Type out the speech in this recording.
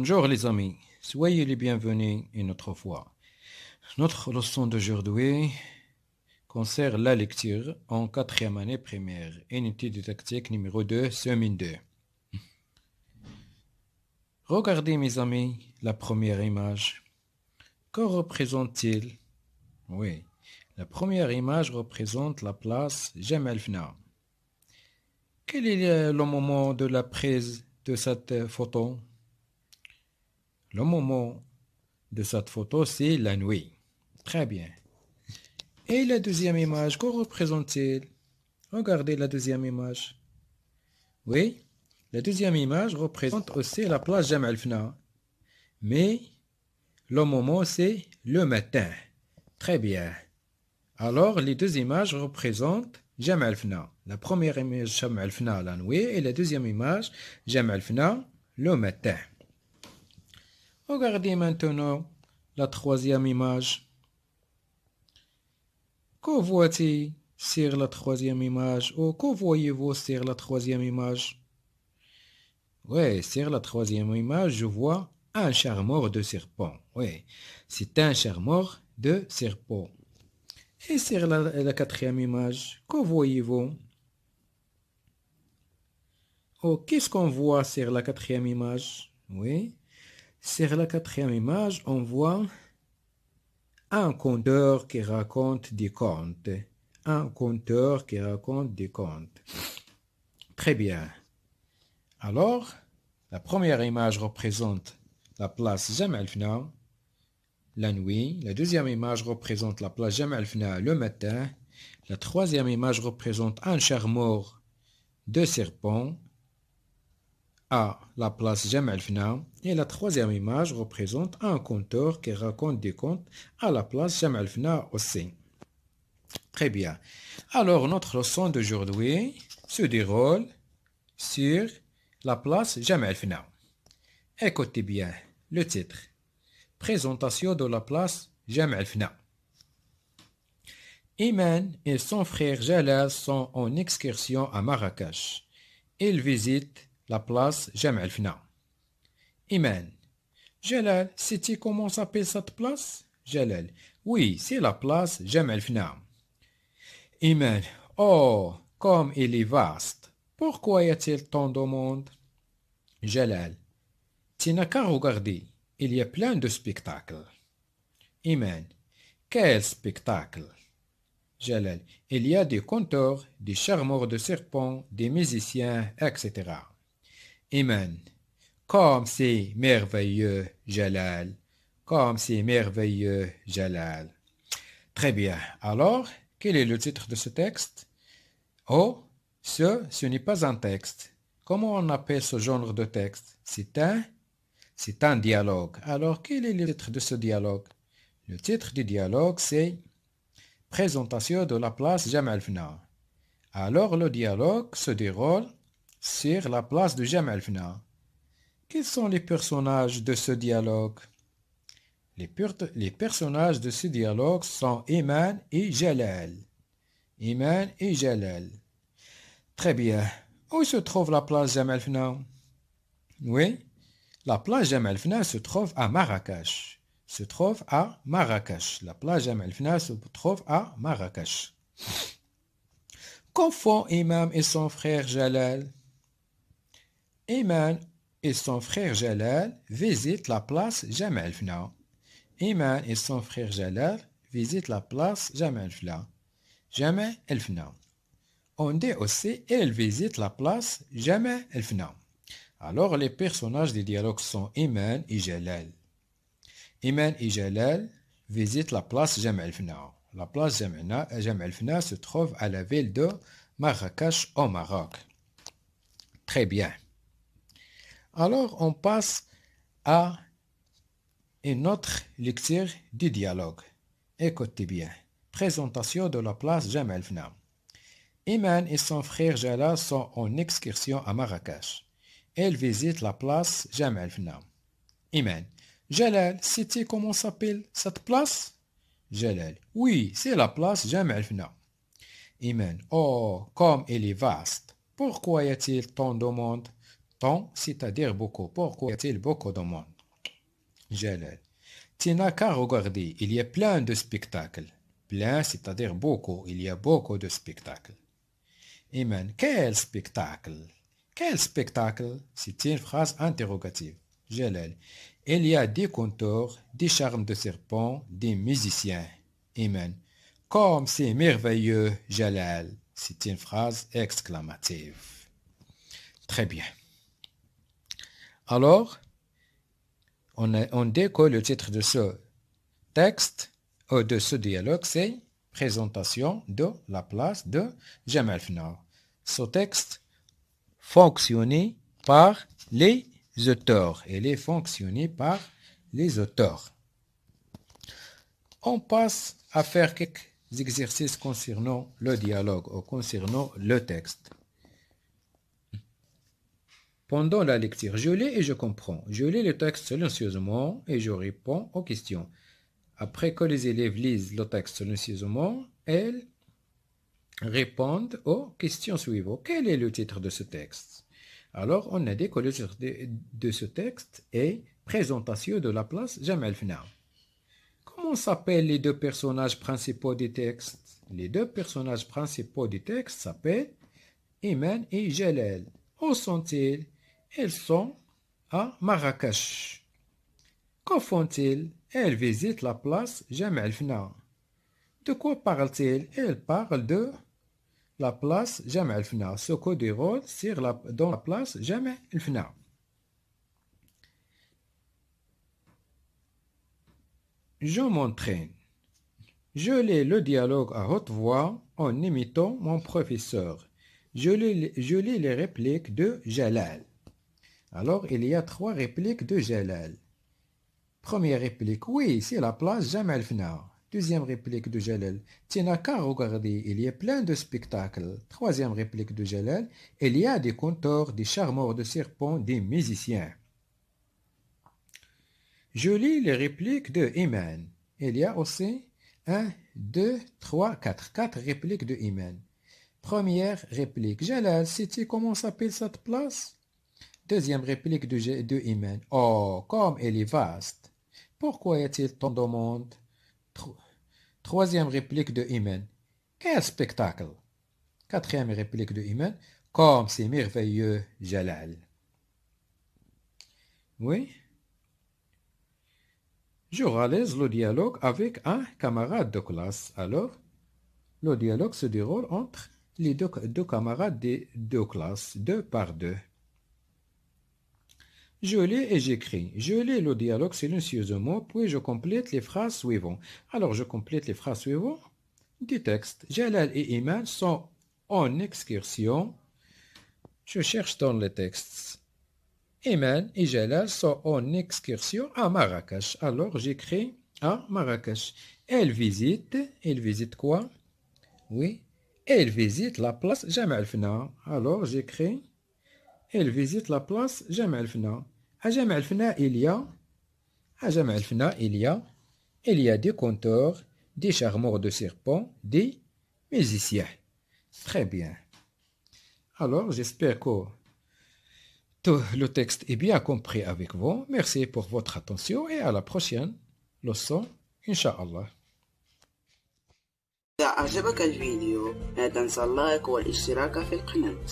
Bonjour les amis, soyez les bienvenus une autre fois. Notre leçon d'aujourd'hui concerne la lecture en quatrième année primaire, unité didactique numéro 2, semaine 2. Regardez mes amis la première image. Que représente-t-il? Oui, la première image représente la place Jemaa el-Fna. Quel est le moment de la prise de cette photo? Le moment de cette photo, c'est la nuit. Très bien. Et la deuxième image, que représente-t-il? Regardez la deuxième image. Oui, la deuxième image représente aussi la place Jemaa el-Fna. Mais le moment, c'est le matin. Très bien. Alors, les deux images représentent Jemaa el-Fna. La première image, Jemaa el-Fna, la nuit, et la deuxième image, Jemaa el-Fna, le matin. Regardez maintenant la troisième image. Que voit-il sur la troisième image? Ou que voyez-vous sur la troisième image? Oui, sur la troisième image, je vois un charmeur de serpent. Oui, c'est un charmeur de serpent. Et sur la quatrième image, que voyez-vous? Oh, qu'est-ce qu'on voit sur la quatrième image? Oui, sur la quatrième image, on voit un conteur qui raconte des contes. Un conteur qui raconte des contes. Très bien. Alors, la première image représente la place Jemaa el-Fna, la nuit. La deuxième image représente la place Jemaa el-Fna, le matin. La troisième image représente un charmeur de serpent à la place Jemaa el-Fna. Et la troisième image représente un conteur qui raconte des contes à la place Jemaa el-Fna aussi. Très bien. Alors, notre leçon d'aujourd'hui se déroule sur la place Jemaa el-Fna. Écoutez bien le titre. Présentation de la place Jemaa el-Fna. Iman et son frère Jalal sont en excursion à Marrakech. Ils visitent la place Jemaa el-Fna. Iman. Jalal, sais-tu comment s'appelle cette place? Jalal. Oui, c'est la place Jemaa el-Fna. Iman. Oh, comme il est vaste. Pourquoi y a-t-il tant de monde? Jalal. Tu n'as qu'à regarder. Il y a plein de spectacles. Iman. Quel spectacle? Jalal. Il y a des conteurs, des charmeurs de serpents, des musiciens, etc. Iman. Comme c'est merveilleux, Jalal. Comme c'est merveilleux, Jalal. Très bien. Alors, quel est le titre de ce texte? Oh, ce n'est pas un texte. Comment on appelle ce genre de texte? C'est un dialogue. Alors, quel est le titre de ce dialogue? Le titre du dialogue, c'est Présentation de la place Jemaa el-Fna. Alors, le dialogue se déroule sur la place de Jemaa el-Fna. Quels sont les personnages de ce dialogue? Les personnages de ce dialogue sont Iman et Jalal. Iman et Jalal. Très bien. Où se trouve la place Jemaa el-Fna? Oui, la place Jemaa el-Fna se trouve à Marrakech. La place Jemaa el-Fna se trouve à Marrakech. Que font Iman et son frère Jalal? Iman et son frère Jalal visitent la place Jemaa el-Fna. Iman et son frère Jalal visitent la place Jemaa el-Fna. Jemaa el-Fna. On dit aussi ils visitent la place Jemaa el-Fna. Alors les personnages des dialogues sont Iman et Jalal. Iman et Jalal visitent la place Jemaa el-Fna. La place Jemaa el-Fna se trouve à la ville de Marrakech au Maroc. Très bien. Alors on passe à une autre lecture du dialogue. Écoutez bien. Présentation de la place Jemaa el-Fna. Iman et son frère Jalal sont en excursion à Marrakech. Ils visitent la place Jemaa el-Fna. Iman. Jalal, sais-tu comment s'appelle cette place? Jalal. Oui, c'est la place Jemaa el-Fna. Iman. Oh, comme elle est vaste. Pourquoi y a-t-il tant de monde? Tant, c'est-à-dire beaucoup. Pourquoi y a-t-il beaucoup de monde? Jalal. Tu n'as qu'à regarder, il y a plein de spectacles. Plein, c'est-à-dire beaucoup. Il y a beaucoup de spectacles. Iman, quel spectacle? Quel spectacle? C'est une phrase interrogative. Jalal. Il y a des conteurs, des charmes de serpent, des musiciens. Iman. Comme c'est merveilleux, Jalal. C'est une phrase exclamative. Très bien. Alors, on dit que le titre de ce texte ou de ce dialogue, c'est présentation de la place de Jam al-Fna. Ce texte fonctionné par les auteurs. Il est fonctionné par les auteurs. On passe à faire quelques exercices concernant le dialogue ou concernant le texte. Pendant la lecture, je lis et je comprends. Je lis le texte silencieusement et je réponds aux questions. Après que les élèves lisent le texte silencieusement, elles répondent aux questions suivantes. Quel est le titre de ce texte? Alors, on a dit que le titre de ce texte est Présentation de la place Jam al-Fna. Comment s'appellent les deux personnages principaux du texte? Les deux personnages principaux du texte s'appellent Iman et Jalal. Où sont-ils? Ils sont à Marrakech. Que font-ils? Ils visitent la place Jam al-Fna. De quoi parlent-ils? Ils parlent de la place Jam al-Fna, ce que déroule dans la place Jam al-Fna. Je m'entraîne. Je lis le dialogue à haute voix en imitant mon professeur. Je lis les répliques de Jalal. Alors, il y a 3 répliques de Jalal. Première réplique, oui, c'est la place Jam al-Fna. Deuxième réplique de Jalal, tu n'as qu'à regarder, il y a plein de spectacles. Troisième réplique de Jalal, il y a des conteurs, des charmeurs de serpents, des musiciens. Je lis les répliques de Iman. Il y a aussi 1, 2, 3, 4. 4 répliques de Iman. Première réplique, Jalal, sais-tu comment s'appelle cette place? Deuxième réplique de Iman. Oh, comme elle est vaste. Pourquoi y a-t-il tant de monde? Troisième réplique de Iman. Quel spectacle! Quatrième réplique de Iman. Comme c'est merveilleux, Jalal. Oui. Je réalise le dialogue avec un camarade de classe. Alors, le dialogue se déroule entre les deux camarades des deux classes, 2 par 2. Je lis et j'écris. Je lis le dialogue silencieusement, puis je complète les phrases suivantes. Alors, je complète les phrases suivantes du texte. Jalal et Iman sont en excursion. Je cherche dans le texte. Iman et Jalal sont en excursion à Marrakech. Alors, j'écris à Marrakech. Elle visite quoi? Oui, elle visite la place Jam al-Fna. Alors, j'écris elle visite la place Jam al-Fna. À Jam al-Fna, il y a des conteurs, des charmeurs de serpents, des musiciens. Très bien. Alors, j'espère que tout le texte est bien compris avec vous. Merci pour votre attention et à la prochaine leçon, Inch'Allah. إذا أعجبك الفيديو لا تنسى اللايك والاشتراك في القناة.